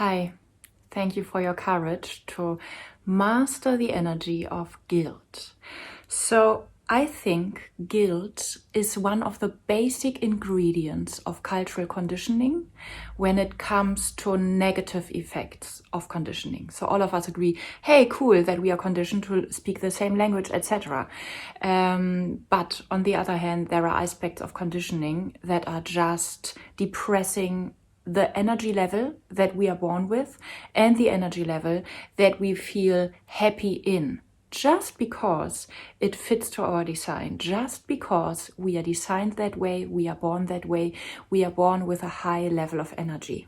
Hi, thank you for your courage to master the energy of guilt. So, I think guilt is one of the basic ingredients of cultural conditioning when it comes to negative effects of conditioning. So all of us agree, hey, cool that we are conditioned to speak the same language, etc. But on the other hand, there are aspects of conditioning that are just depressing the energy level that we are born with and the energy level that we feel happy in. Just because it fits to our design, just because we are designed that way, we are born that way, we are born with a high level of energy.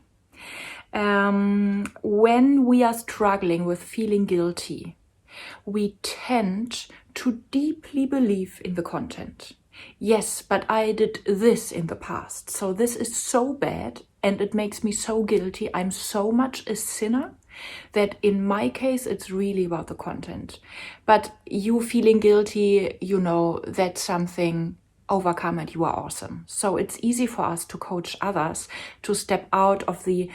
When we are struggling with feeling guilty, we tend to deeply believe in the content. Yes, but I did this in the past, so this is so bad and it makes me so guilty. I'm so much a sinner that in my case, it's really about the content. But you feeling guilty, that's something overcome and you are awesome. So it's easy for us to coach others to step out of the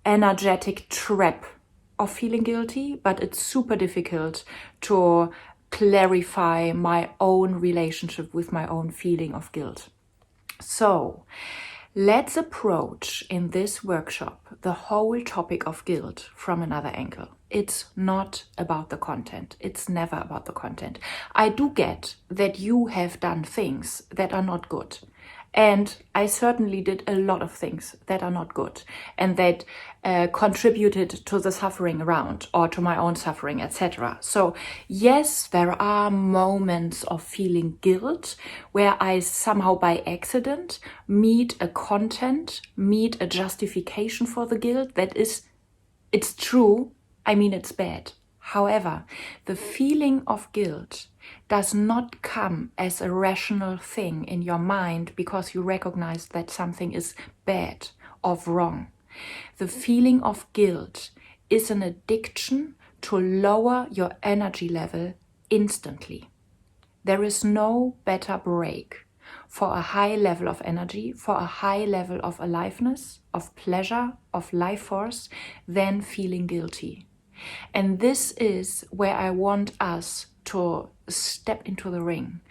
energetic trap of feeling guilty, but it's super difficult to clarify my own relationship with my own feeling of guilt. So let's approach in this workshop the whole topic of guilt from another angle. It's not about the content. It's never about the content. I do get that you have done things that are not good. And I certainly did a lot of things that are not good and that contributed to the suffering around or to my own suffering, etc. So yes, there are moments of feeling guilt where I somehow by accident meet a content, meet a justification for the guilt that is, it's true, I mean it's bad. However, the feeling of guilt does not come as a rational thing in your mind because you recognize that something is bad or wrong. The feeling of guilt is an addiction to lower your energy level instantly. There is no better break for a high level of energy, for a high level of aliveness, of pleasure, of life force than feeling guilty. And this is where I want us to step into the ring.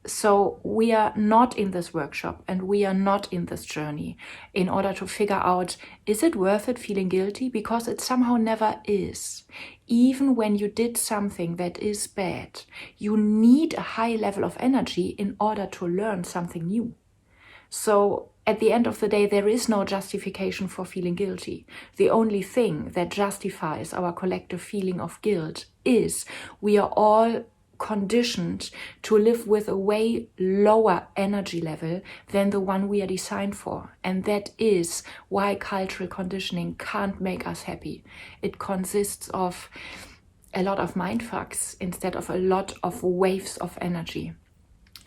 So we are not in this workshop and we are not in this journey in order to figure out, is it worth it feeling guilty? Because it somehow never is. Even when you did something that is bad, you need a high level of energy in order to learn something new. So at the end of the day, there is no justification for feeling guilty. The only thing that justifies our collective feeling of guilt is we are all conditioned to live with a way lower energy level than the one we are designed for. And that is why cultural conditioning can't make us happy. It consists of a lot of mindfucks instead of a lot of waves of energy.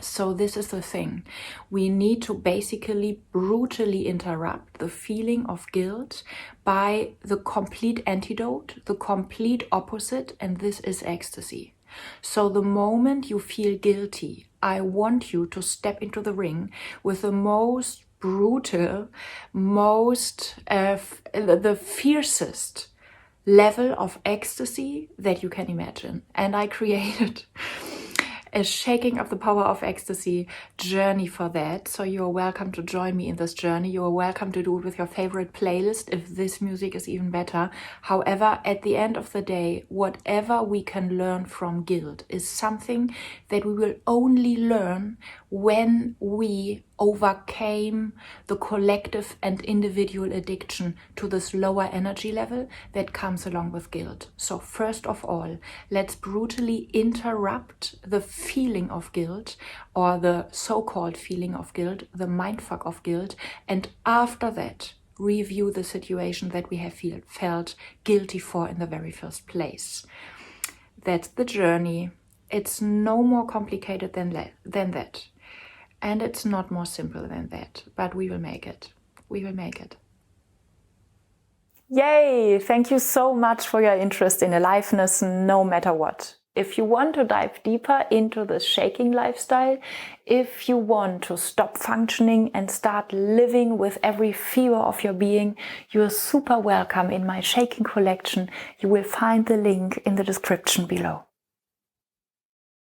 So this is the thing. We need to basically brutally interrupt the feeling of guilt by the complete antidote, the complete opposite, and this is ecstasy. So the moment you feel guilty, I want you to step into the ring with the most brutal, the fiercest level of ecstasy that you can imagine. And I created a shaking of the power of ecstasy journey for that. So you're welcome to join me in this journey. You're welcome to do it with your favorite playlist if this music is even better. However, at the end of the day, whatever we can learn from guilt is something that we will only learn when we overcame the collective and individual addiction to this lower energy level that comes along with guilt. So first of all, let's brutally interrupt the feeling of guilt or the so-called feeling of guilt, the mindfuck of guilt, and after that, review the situation that we have felt guilty for in the very first place. That's the journey. It's no more complicated than that. And it's not more simple than that, but we will make it. We will make it. Yay! Thank you so much for your interest in aliveness, no matter what. If you want to dive deeper into this shaking lifestyle, if you want to stop functioning and start living with every fiber of your being, you're super welcome in my shaking collection. You will find the link in the description below.